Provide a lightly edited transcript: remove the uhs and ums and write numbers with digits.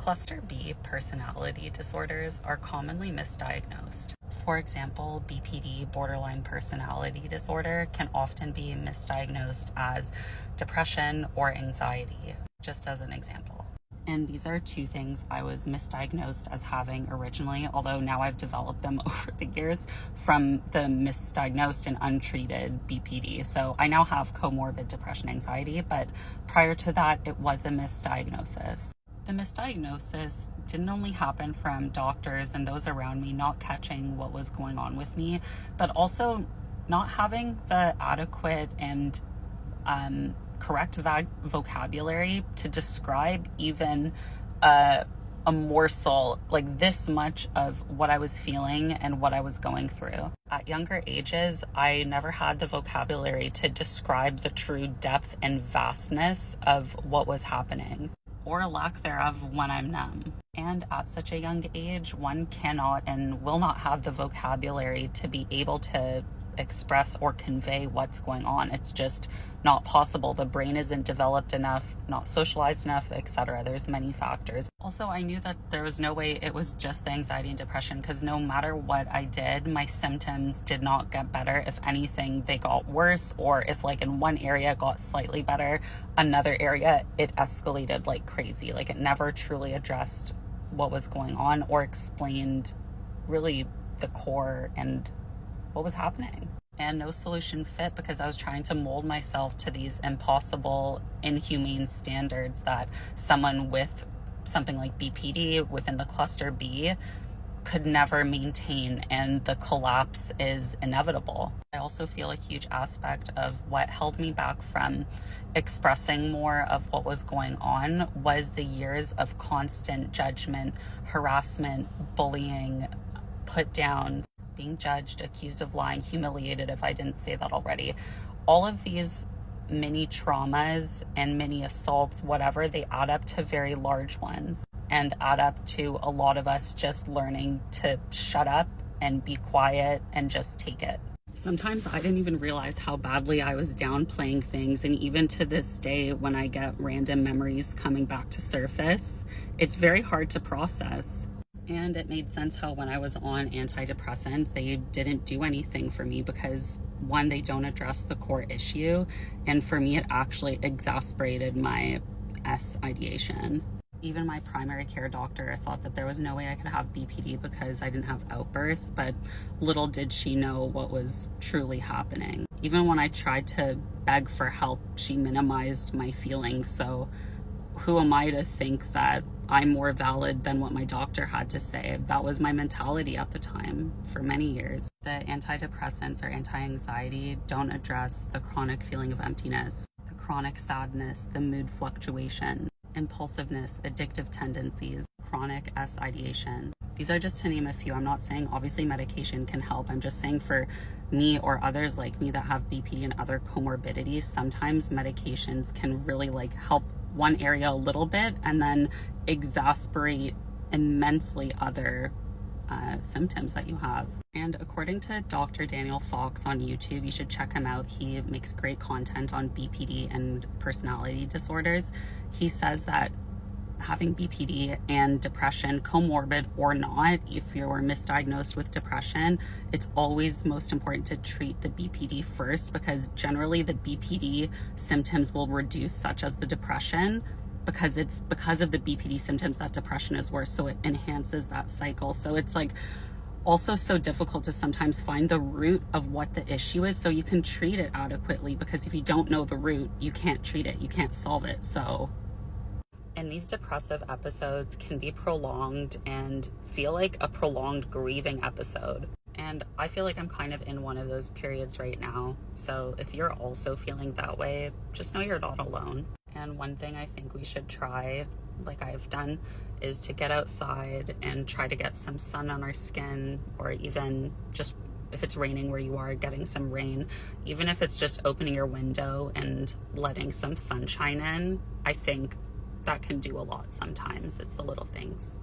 Cluster B personality disorders are commonly misdiagnosed. For example, BPD, borderline personality disorder, can often be misdiagnosed as depression or anxiety, just as an example. And these are two things I was misdiagnosed as having originally, although now I've developed them over the years from the misdiagnosed and untreated BPD. So I now have comorbid depression anxiety, but prior to that, it was a misdiagnosis. The misdiagnosis didn't only happen from doctors and those around me not catching what was going on with me, but also not having the adequate and correct vocabulary to describe even a morsel, like this much of what I was feeling and what I was going through. At younger ages, I never had the vocabulary to describe the true depth and vastness of what was happening, or a lack thereof when I'm numb. And at such a young age, one cannot and will not have the vocabulary to be able to express or convey what's going on. It's just not possible. The brain isn't developed enough, not socialized enough, etc. There's many factors. Also, I knew that there was no way it was just the anxiety and depression, because no matter what I did, my symptoms did not get better. If anything, they got worse, or if like in one area it got slightly better, another area it escalated like crazy. Like it never truly addressed what was going on or explained really the core and what was happening. And no solution fit, because I was trying to mold myself to these impossible, inhumane standards that someone with something like BPD within the cluster B could never maintain, and the collapse is inevitable. I also feel a huge aspect of what held me back from expressing more of what was going on was the years of constant judgment, harassment, bullying, put downs, being judged, accused of lying, humiliated if I didn't say that already. All of these mini traumas and mini assaults, whatever, they add up to very large ones and add up to a lot of us just learning to shut up and be quiet and just take it. Sometimes I didn't even realize how badly I was downplaying things, and even to this day, when I get random memories coming back to surface, it's very hard to process. And it made sense how when I was on antidepressants, they didn't do anything for me because, one, they don't address the core issue, and for me, it actually exacerbated my ideation. Even my primary care doctor thought that there was no way I could have BPD because I didn't have outbursts, but little did she know what was truly happening. Even when I tried to beg for help, she minimized my feelings, so who am I to think that I'm more valid than what my doctor had to say? That was my mentality at the time for many years. The antidepressants or anti-anxiety don't address the chronic feeling of emptiness, the chronic sadness, the mood fluctuation, impulsiveness, addictive tendencies, chronic ideation. These are just to name a few. I'm not saying obviously medication can help. I'm just saying for me or others like me that have BP and other comorbidities, sometimes medications can really help one area a little bit and then exacerbate immensely other symptoms that you have. And according to Dr. Daniel Fox on YouTube, you should check him out. He makes great content on BPD and personality disorders. He says that having BPD and depression, comorbid or not, if you're misdiagnosed with depression, it's always most important to treat the BPD first, because generally the BPD symptoms will reduce, such as the depression, because it's because of the BPD symptoms that depression is worse, so it enhances that cycle. So it's also so difficult to sometimes find the root of what the issue is so you can treat it adequately, because if you don't know the root, you can't treat it, you can't solve it. And these depressive episodes can be prolonged and feel like a prolonged grieving episode. And I feel like I'm kind of in one of those periods right now. So if you're also feeling that way, just know you're not alone. And one thing I think we should try, like I've done, is to get outside and try to get some sun on our skin, or even just if it's raining where you are, getting some rain. Even if it's just opening your window and letting some sunshine in, I think that can do a lot sometimes. It's the little things.